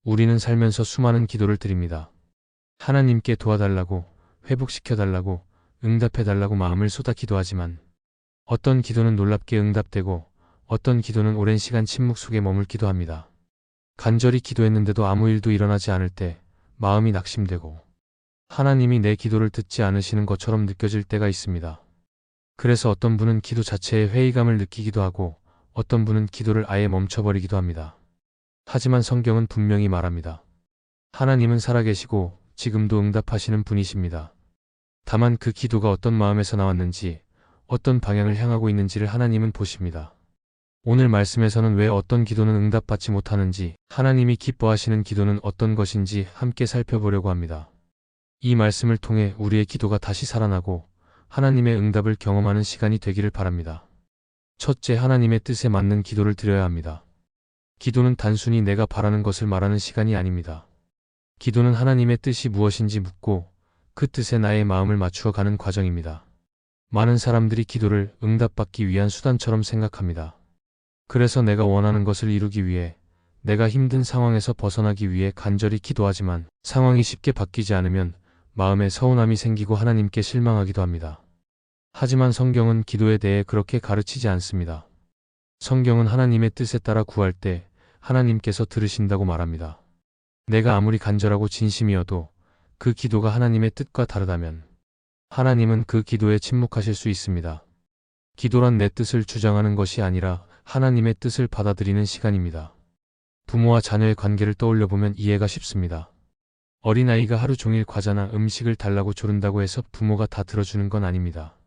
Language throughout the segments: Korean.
우리는 살면서 수많은 기도를 드립니다. 하나님께 도와달라고, 회복시켜달라고, 응답해달라고 마음을 쏟아 기도하지만 어떤 기도는 놀랍게 응답되고 어떤 기도는 오랜 시간 침묵 속에 머물기도 합니다. 간절히 기도했는데도 아무 일도 일어나지 않을 때 마음이 낙심되고 하나님이 내 기도를 듣지 않으시는 것처럼 느껴질 때가 있습니다. 그래서 어떤 분은 기도 자체에 회의감을 느끼기도 하고 어떤 분은 기도를 아예 멈춰버리기도 합니다. 하지만 성경은 분명히 말합니다. 하나님은 살아계시고 지금도 응답하시는 분이십니다. 다만 그 기도가 어떤 마음에서 나왔는지, 어떤 방향을 향하고 있는지를 하나님은 보십니다. 오늘 말씀에서는 왜 어떤 기도는 응답받지 못하는지, 하나님이 기뻐하시는 기도는 어떤 것인지 함께 살펴보려고 합니다. 이 말씀을 통해 우리의 기도가 다시 살아나고 하나님의 응답을 경험하는 시간이 되기를 바랍니다. 첫째, 하나님의 뜻에 맞는 기도를 드려야 합니다. 기도는 단순히 내가 바라는 것을 말하는 시간이 아닙니다. 기도는 하나님의 뜻이 무엇인지 묻고 그 뜻에 나의 마음을 맞추어 가는 과정입니다. 많은 사람들이 기도를 응답받기 위한 수단처럼 생각합니다. 그래서 내가 원하는 것을 이루기 위해, 내가 힘든 상황에서 벗어나기 위해 간절히 기도하지만 상황이 쉽게 바뀌지 않으면 마음에 서운함이 생기고 하나님께 실망하기도 합니다. 하지만 성경은 기도에 대해 그렇게 가르치지 않습니다. 성경은 하나님의 뜻에 따라 구할 때 하나님께서 들으신다고 말합니다. 내가 아무리 간절하고 진심이어도 그 기도가 하나님의 뜻과 다르다면 하나님은 그 기도에 침묵하실 수 있습니다. 기도란 내 뜻을 주장하는 것이 아니라 하나님의 뜻을 받아들이는 시간입니다. 부모와 자녀의 관계를 떠올려보면 이해가 쉽습니다. 어린아이가 하루 종일 과자나 음식을 달라고 조른다고 해서 부모가 다 들어주는 건 아닙니다.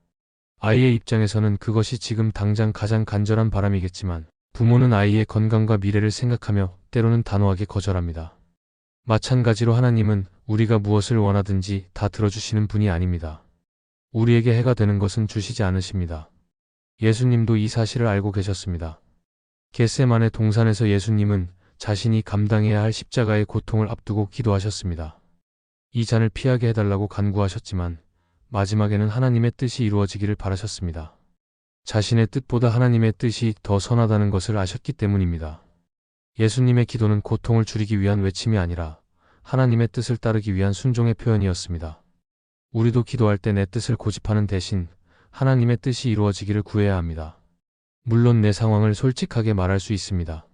아이의 입장에서는 그것이 지금 당장 가장 간절한 바람이겠지만 부모는 아이의 건강과 미래를 생각하며 때로는 단호하게 거절합니다. 마찬가지로 하나님은 우리가 무엇을 원하든지 다 들어주시는 분이 아닙니다. 우리에게 해가 되는 것은 주시지 않으십니다. 예수님도 이 사실을 알고 계셨습니다. 겟세마네 동산에서 예수님은 자신이 감당해야 할 십자가의 고통을 앞두고 기도하셨습니다. 이 잔을 피하게 해달라고 간구하셨지만 마지막에는 하나님의 뜻이 이루어지기를 바라셨습니다. 자신의 뜻보다 하나님의 뜻이 더 선하다는 것을 아셨기 때문입니다. 예수님의 기도는 고통을 줄이기 위한 외침이 아니라 하나님의 뜻을 따르기 위한 순종의 표현이었습니다. 우리도 기도할 때 내 뜻을 고집하는 대신 하나님의 뜻이 이루어지기를 구해야 합니다. 물론 내 상황을 솔직하게 말할 수 있습니다.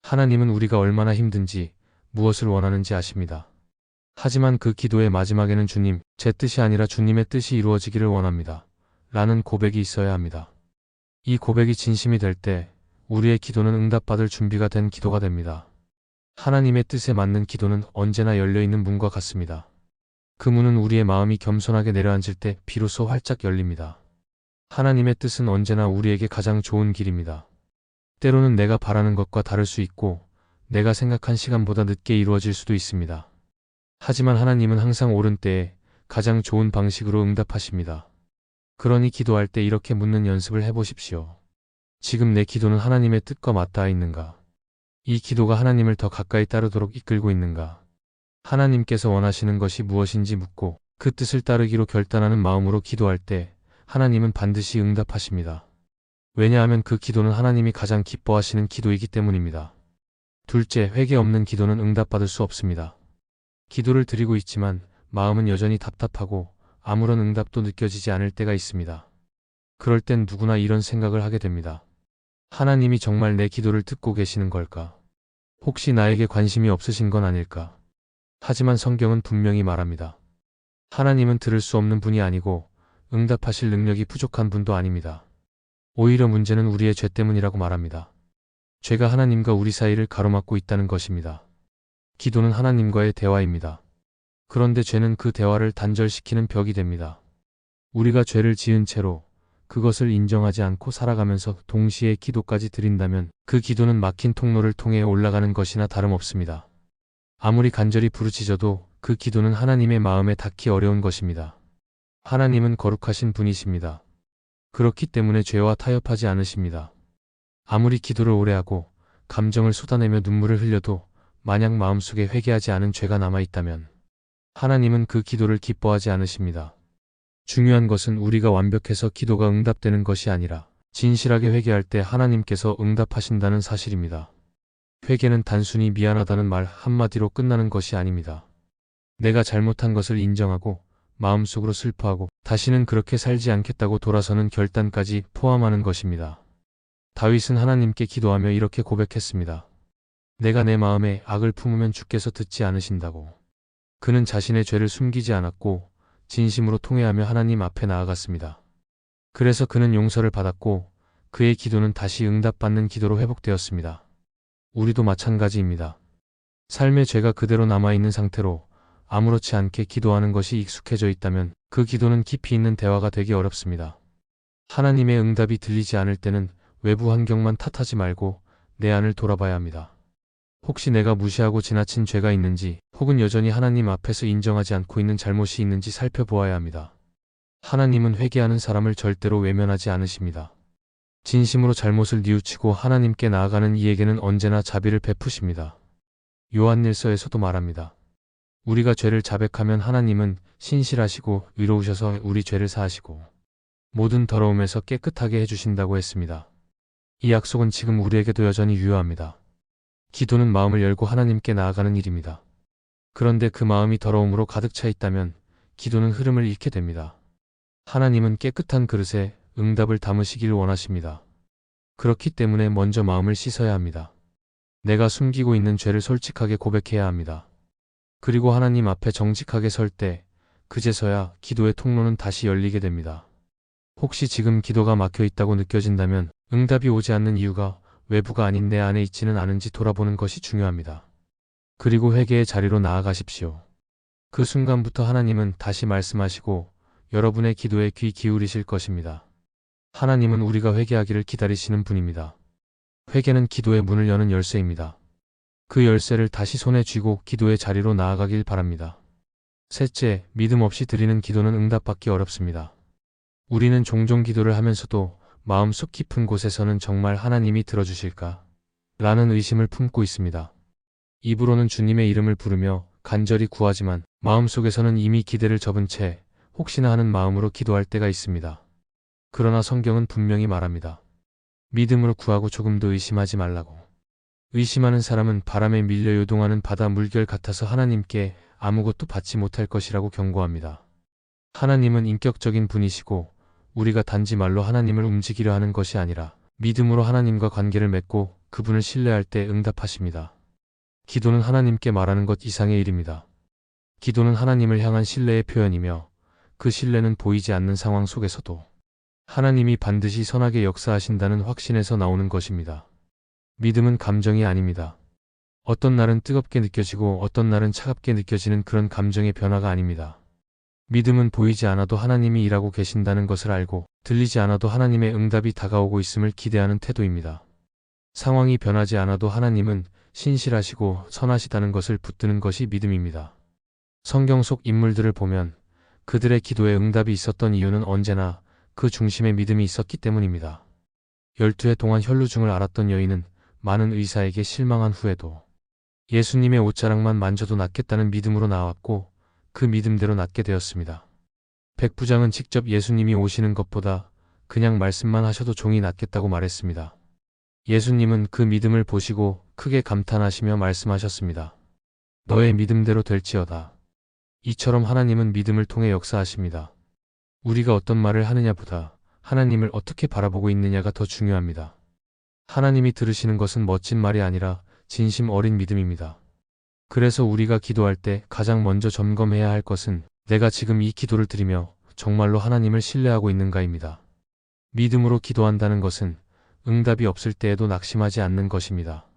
하나님은 우리가 얼마나 힘든지, 무엇을 원하는지 아십니다. 하지만 그 기도의 마지막에는 주님, 제 뜻이 아니라 주님의 뜻이 이루어지기를 원합니다. 라는 고백이 있어야 합니다. 이 고백이 진심이 될 때 우리의 기도는 응답받을 준비가 된 기도가 됩니다. 하나님의 뜻에 맞는 기도는 언제나 열려있는 문과 같습니다. 그 문은 우리의 마음이 겸손하게 내려앉을 때 비로소 활짝 열립니다. 하나님의 뜻은 언제나 우리에게 가장 좋은 길입니다. 때로는 내가 바라는 것과 다를 수 있고 내가 생각한 시간보다 늦게 이루어질 수도 있습니다. 하지만 하나님은 항상 옳은 때에 가장 좋은 방식으로 응답하십니다. 그러니 기도할 때 이렇게 묻는 연습을 해보십시오. 지금 내 기도는 하나님의 뜻과 맞닿아 있는가? 이 기도가 하나님을 더 가까이 따르도록 이끌고 있는가? 하나님께서 원하시는 것이 무엇인지 묻고 그 뜻을 따르기로 결단하는 마음으로 기도할 때 하나님은 반드시 응답하십니다. 왜냐하면 그 기도는 하나님이 가장 기뻐하시는 기도이기 때문입니다. 둘째, 회개 없는 기도는 응답받을 수 없습니다. 기도를 드리고 있지만 마음은 여전히 답답하고 아무런 응답도 느껴지지 않을 때가 있습니다. 그럴 땐 누구나 이런 생각을 하게 됩니다. 하나님이 정말 내 기도를 듣고 계시는 걸까? 혹시 나에게 관심이 없으신 건 아닐까? 하지만 성경은 분명히 말합니다. 하나님은 들을 수 없는 분이 아니고 응답하실 능력이 부족한 분도 아닙니다. 오히려 문제는 우리의 죄 때문이라고 말합니다. 죄가 하나님과 우리 사이를 가로막고 있다는 것입니다. 기도는 하나님과의 대화입니다. 그런데 죄는 그 대화를 단절시키는 벽이 됩니다. 우리가 죄를 지은 채로 그것을 인정하지 않고 살아가면서 동시에 기도까지 드린다면 그 기도는 막힌 통로를 통해 올라가는 것이나 다름없습니다. 아무리 간절히 부르짖어도 그 기도는 하나님의 마음에 닿기 어려운 것입니다. 하나님은 거룩하신 분이십니다. 그렇기 때문에 죄와 타협하지 않으십니다. 아무리 기도를 오래 하고 감정을 쏟아내며 눈물을 흘려도 만약 마음속에 회개하지 않은 죄가 남아있다면 하나님은 그 기도를 기뻐하지 않으십니다. 중요한 것은 우리가 완벽해서 기도가 응답되는 것이 아니라 진실하게 회개할 때 하나님께서 응답하신다는 사실입니다. 회개는 단순히 미안하다는 말 한마디로 끝나는 것이 아닙니다. 내가 잘못한 것을 인정하고 마음속으로 슬퍼하고 다시는 그렇게 살지 않겠다고 돌아서는 결단까지 포함하는 것입니다. 다윗은 하나님께 기도하며 이렇게 고백했습니다. 내가 내 마음에 악을 품으면 주께서 듣지 않으신다고. 그는 자신의 죄를 숨기지 않았고 진심으로 통회하며 하나님 앞에 나아갔습니다. 그래서 그는 용서를 받았고 그의 기도는 다시 응답받는 기도로 회복되었습니다. 우리도 마찬가지입니다. 삶의 죄가 그대로 남아있는 상태로 아무렇지 않게 기도하는 것이 익숙해져 있다면 그 기도는 깊이 있는 대화가 되기 어렵습니다. 하나님의 응답이 들리지 않을 때는 외부 환경만 탓하지 말고 내 안을 돌아봐야 합니다. 혹시 내가 무시하고 지나친 죄가 있는지 혹은 여전히 하나님 앞에서 인정하지 않고 있는 잘못이 있는지 살펴보아야 합니다. 하나님은 회개하는 사람을 절대로 외면하지 않으십니다. 진심으로 잘못을 뉘우치고 하나님께 나아가는 이에게는 언제나 자비를 베푸십니다. 요한일서에서도 말합니다. 우리가 죄를 자백하면 하나님은 신실하시고 의로우셔서 우리 죄를 사하시고 모든 더러움에서 깨끗하게 해주신다고 했습니다. 이 약속은 지금 우리에게도 여전히 유효합니다. 기도는 마음을 열고 하나님께 나아가는 일입니다. 그런데 그 마음이 더러움으로 가득 차 있다면 기도는 흐름을 잃게 됩니다. 하나님은 깨끗한 그릇에 응답을 담으시기를 원하십니다. 그렇기 때문에 먼저 마음을 씻어야 합니다. 내가 숨기고 있는 죄를 솔직하게 고백해야 합니다. 그리고 하나님 앞에 정직하게 설 때 그제서야 기도의 통로는 다시 열리게 됩니다. 혹시 지금 기도가 막혀 있다고 느껴진다면 응답이 오지 않는 이유가 외부가 아닌 내 안에 있지는 않은지 돌아보는 것이 중요합니다. 그리고 회개의 자리로 나아가십시오. 그 순간부터 하나님은 다시 말씀하시고 여러분의 기도에 귀 기울이실 것입니다. 하나님은 우리가 회개하기를 기다리시는 분입니다. 회개는 기도의 문을 여는 열쇠입니다. 그 열쇠를 다시 손에 쥐고 기도의 자리로 나아가길 바랍니다. 셋째, 믿음 없이 드리는 기도는 응답받기 어렵습니다. 우리는 종종 기도를 하면서도 마음속 깊은 곳에서는 정말 하나님이 들어주실까? 라는 의심을 품고 있습니다. 입으로는 주님의 이름을 부르며 간절히 구하지만 마음속에서는 이미 기대를 접은 채 혹시나 하는 마음으로 기도할 때가 있습니다. 그러나 성경은 분명히 말합니다. 믿음으로 구하고 조금도 의심하지 말라고. 의심하는 사람은 바람에 밀려 요동하는 바다 물결 같아서 하나님께 아무것도 받지 못할 것이라고 경고합니다. 하나님은 인격적인 분이시고 우리가 단지 말로 하나님을 움직이려 하는 것이 아니라 믿음으로 하나님과 관계를 맺고 그분을 신뢰할 때 응답하십니다. 기도는 하나님께 말하는 것 이상의 일입니다. 기도는 하나님을 향한 신뢰의 표현이며 그 신뢰는 보이지 않는 상황 속에서도 하나님이 반드시 선하게 역사하신다는 확신에서 나오는 것입니다. 믿음은 감정이 아닙니다. 어떤 날은 뜨겁게 느껴지고 어떤 날은 차갑게 느껴지는 그런 감정의 변화가 아닙니다. 믿음은 보이지 않아도 하나님이 일하고 계신다는 것을 알고 들리지 않아도 하나님의 응답이 다가오고 있음을 기대하는 태도입니다. 상황이 변하지 않아도 하나님은 신실하시고 선하시다는 것을 붙드는 것이 믿음입니다. 성경 속 인물들을 보면 그들의 기도에 응답이 있었던 이유는 언제나 그 중심에 믿음이 있었기 때문입니다. 12해 동안 혈루증을 앓았던 여인은 많은 의사에게 실망한 후에도 예수님의 옷자락만 만져도 낫겠다는 믿음으로 나왔고 그 믿음대로 낫게 되었습니다. 백부장은 직접 예수님이 오시는 것보다 그냥 말씀만 하셔도 종이 낫겠다고 말했습니다. 예수님은 그 믿음을 보시고 크게 감탄하시며 말씀하셨습니다. 너의 믿음대로 될지어다. 이처럼 하나님은 믿음을 통해 역사하십니다. 우리가 어떤 말을 하느냐보다 하나님을 어떻게 바라보고 있느냐가 더 중요합니다. 하나님이 들으시는 것은 멋진 말이 아니라 진심 어린 믿음입니다. 그래서 우리가 기도할 때 가장 먼저 점검해야 할 것은 내가 지금 이 기도를 드리며 정말로 하나님을 신뢰하고 있는가입니다. 믿음으로 기도한다는 것은 응답이 없을 때에도 낙심하지 않는 것입니다.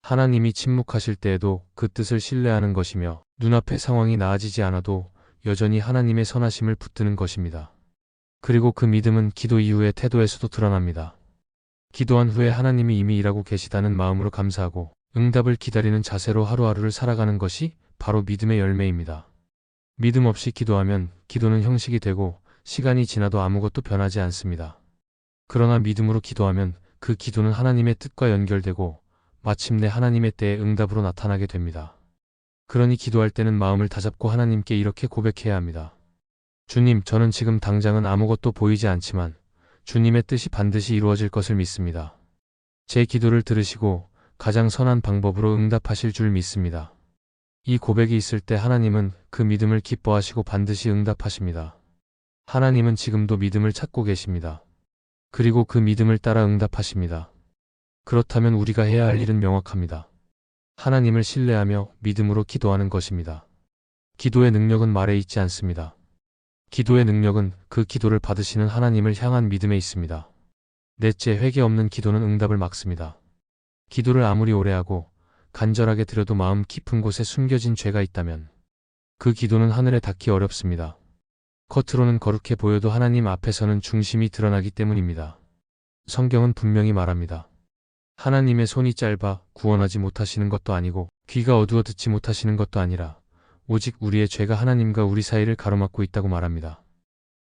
하나님이 침묵하실 때에도 그 뜻을 신뢰하는 것이며 눈앞의 상황이 나아지지 않아도 여전히 하나님의 선하심을 붙드는 것입니다. 그리고 그 믿음은 기도 이후의 태도에서도 드러납니다. 기도한 후에 하나님이 이미 일하고 계시다는 마음으로 감사하고 응답을 기다리는 자세로 하루하루를 살아가는 것이 바로 믿음의 열매입니다. 믿음 없이 기도하면 기도는 형식이 되고 시간이 지나도 아무것도 변하지 않습니다. 그러나 믿음으로 기도하면 그 기도는 하나님의 뜻과 연결되고 마침내 하나님의 때에 응답으로 나타나게 됩니다. 그러니 기도할 때는 마음을 다잡고 하나님께 이렇게 고백해야 합니다. 주님, 저는 지금 당장은 아무것도 보이지 않지만 주님의 뜻이 반드시 이루어질 것을 믿습니다. 제 기도를 들으시고 가장 선한 방법으로 응답하실 줄 믿습니다. 이 고백이 있을 때 하나님은 그 믿음을 기뻐하시고 반드시 응답하십니다. 하나님은 지금도 믿음을 찾고 계십니다. 그리고 그 믿음을 따라 응답하십니다. 그렇다면 우리가 해야 할 일은 명확합니다. 하나님을 신뢰하며 믿음으로 기도하는 것입니다. 기도의 능력은 말에 있지 않습니다. 기도의 능력은 그 기도를 받으시는 하나님을 향한 믿음에 있습니다. 넷째, 회개 없는 기도는 응답을 막습니다. 기도를 아무리 오래 하고 간절하게 드려도 마음 깊은 곳에 숨겨진 죄가 있다면 그 기도는 하늘에 닿기 어렵습니다. 겉으로는 거룩해 보여도 하나님 앞에서는 중심이 드러나기 때문입니다. 성경은 분명히 말합니다. 하나님의 손이 짧아 구원하지 못하시는 것도 아니고 귀가 어두워 듣지 못하시는 것도 아니라 오직 우리의 죄가 하나님과 우리 사이를 가로막고 있다고 말합니다.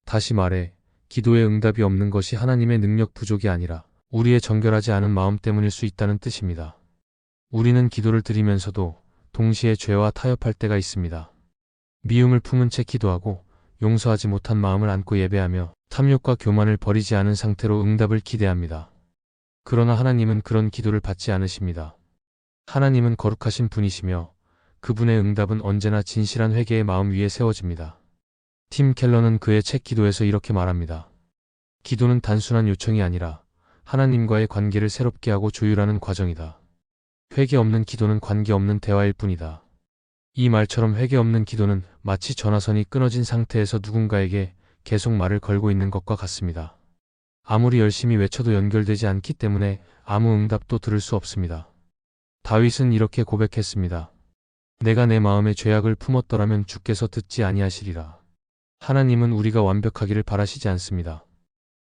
다시 말해 기도의 응답이 없는 것이 하나님의 능력 부족이 아니라 우리의 정결하지 않은 마음 때문일 수 있다는 뜻입니다. 우리는 기도를 드리면서도 동시에 죄와 타협할 때가 있습니다. 미움을 품은 채 기도하고 용서하지 못한 마음을 안고 예배하며 탐욕과 교만을 버리지 않은 상태로 응답을 기대합니다. 그러나 하나님은 그런 기도를 받지 않으십니다. 하나님은 거룩하신 분이시며 그분의 응답은 언제나 진실한 회개의 마음 위에 세워집니다. 팀 켈러는 그의 책 기도에서 이렇게 말합니다. 기도는 단순한 요청이 아니라 하나님과의 관계를 새롭게 하고 조율하는 과정이다. 회개 없는 기도는 관계 없는 대화일 뿐이다. 이 말처럼 회개 없는 기도는 마치 전화선이 끊어진 상태에서 누군가에게 계속 말을 걸고 있는 것과 같습니다. 아무리 열심히 외쳐도 연결되지 않기 때문에 아무 응답도 들을 수 없습니다. 다윗은 이렇게 고백했습니다. 내가 내 마음에 죄악을 품었더라면 주께서 듣지 아니하시리라. 하나님은 우리가 완벽하기를 바라시지 않습니다.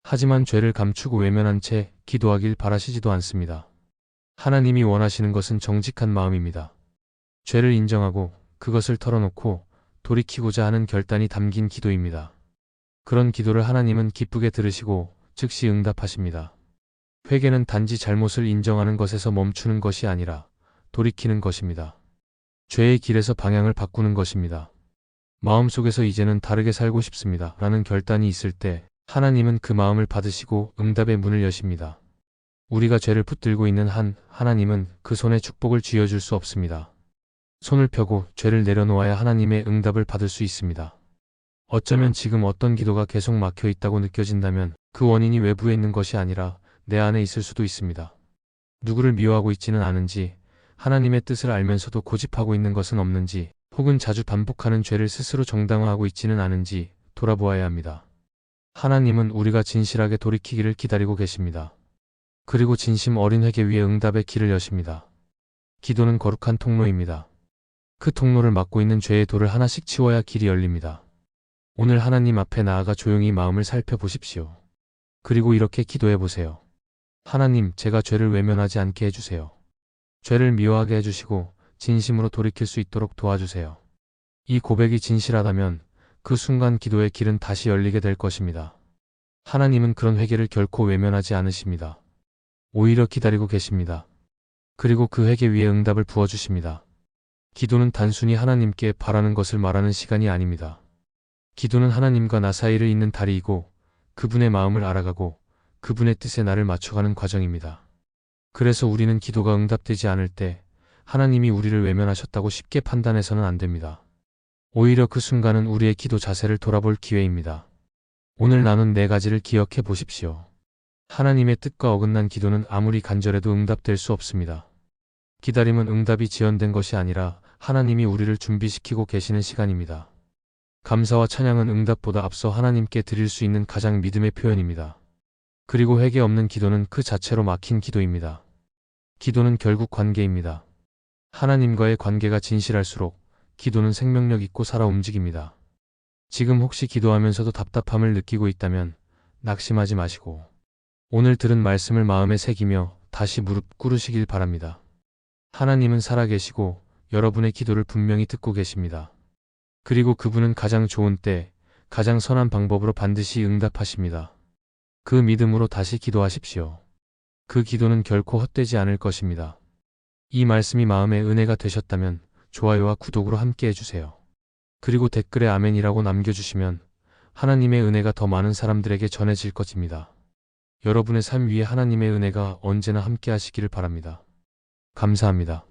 하지만 죄를 감추고 외면한 채 기도하길 바라시지도 않습니다. 하나님이 원하시는 것은 정직한 마음입니다. 죄를 인정하고 그것을 털어놓고 돌이키고자 하는 결단이 담긴 기도입니다. 그런 기도를 하나님은 기쁘게 들으시고 즉시 응답하십니다. 회개는 단지 잘못을 인정하는 것에서 멈추는 것이 아니라 돌이키는 것입니다. 죄의 길에서 방향을 바꾸는 것입니다. 마음속에서 이제는 다르게 살고 싶습니다. 라는 결단이 있을 때 하나님은 그 마음을 받으시고 응답의 문을 여십니다. 우리가 죄를 붙들고 있는 한 하나님은 그 손에 축복을 쥐어줄 수 없습니다. 손을 펴고 죄를 내려놓아야 하나님의 응답을 받을 수 있습니다. 어쩌면 지금 어떤 기도가 계속 막혀 있다고 느껴진다면 그 원인이 외부에 있는 것이 아니라 내 안에 있을 수도 있습니다. 누구를 미워하고 있지는 않은지, 하나님의 뜻을 알면서도 고집하고 있는 것은 없는지, 혹은 자주 반복하는 죄를 스스로 정당화하고 있지는 않은지 돌아보아야 합니다. 하나님은 우리가 진실하게 돌이키기를 기다리고 계십니다. 그리고 진심 어린 회개 위에 응답의 길을 여십니다. 기도는 거룩한 통로입니다. 그 통로를 막고 있는 죄의 돌을 하나씩 치워야 길이 열립니다. 오늘 하나님 앞에 나아가 조용히 마음을 살펴보십시오. 그리고 이렇게 기도해 보세요. 하나님, 제가 죄를 외면하지 않게 해주세요. 죄를 미워하게 해주시고 진심으로 돌이킬 수 있도록 도와주세요. 이 고백이 진실하다면 그 순간 기도의 길은 다시 열리게 될 것입니다. 하나님은 그런 회개를 결코 외면하지 않으십니다. 오히려 기다리고 계십니다. 그리고 그 회개 위에 응답을 부어주십니다. 기도는 단순히 하나님께 바라는 것을 말하는 시간이 아닙니다. 기도는 하나님과 나 사이를 잇는 다리이고 그분의 마음을 알아가고 그분의 뜻에 나를 맞춰가는 과정입니다. 그래서 우리는 기도가 응답되지 않을 때 하나님이 우리를 외면하셨다고 쉽게 판단해서는 안 됩니다. 오히려 그 순간은 우리의 기도 자세를 돌아볼 기회입니다. 오늘 나눈 4가지를 기억해 보십시오. 하나님의 뜻과 어긋난 기도는 아무리 간절해도 응답될 수 없습니다. 기다림은 응답이 지연된 것이 아니라 하나님이 우리를 준비시키고 계시는 시간입니다. 감사와 찬양은 응답보다 앞서 하나님께 드릴 수 있는 가장 믿음의 표현입니다. 그리고 회개 없는 기도는 그 자체로 막힌 기도입니다. 기도는 결국 관계입니다. 하나님과의 관계가 진실할수록 기도는 생명력 있고 살아 움직입니다. 지금 혹시 기도하면서도 답답함을 느끼고 있다면 낙심하지 마시고 오늘 들은 말씀을 마음에 새기며 다시 무릎 꿇으시길 바랍니다. 하나님은 살아계시고 여러분의 기도를 분명히 듣고 계십니다. 그리고 그분은 가장 좋은 때, 가장 선한 방법으로 반드시 응답하십니다. 그 믿음으로 다시 기도하십시오. 그 기도는 결코 헛되지 않을 것입니다. 이 말씀이 마음의 은혜가 되셨다면 좋아요와 구독으로 함께 해주세요. 그리고 댓글에 아멘이라고 남겨주시면 하나님의 은혜가 더 많은 사람들에게 전해질 것입니다. 여러분의 삶 위에 하나님의 은혜가 언제나 함께 하시기를 바랍니다. 감사합니다.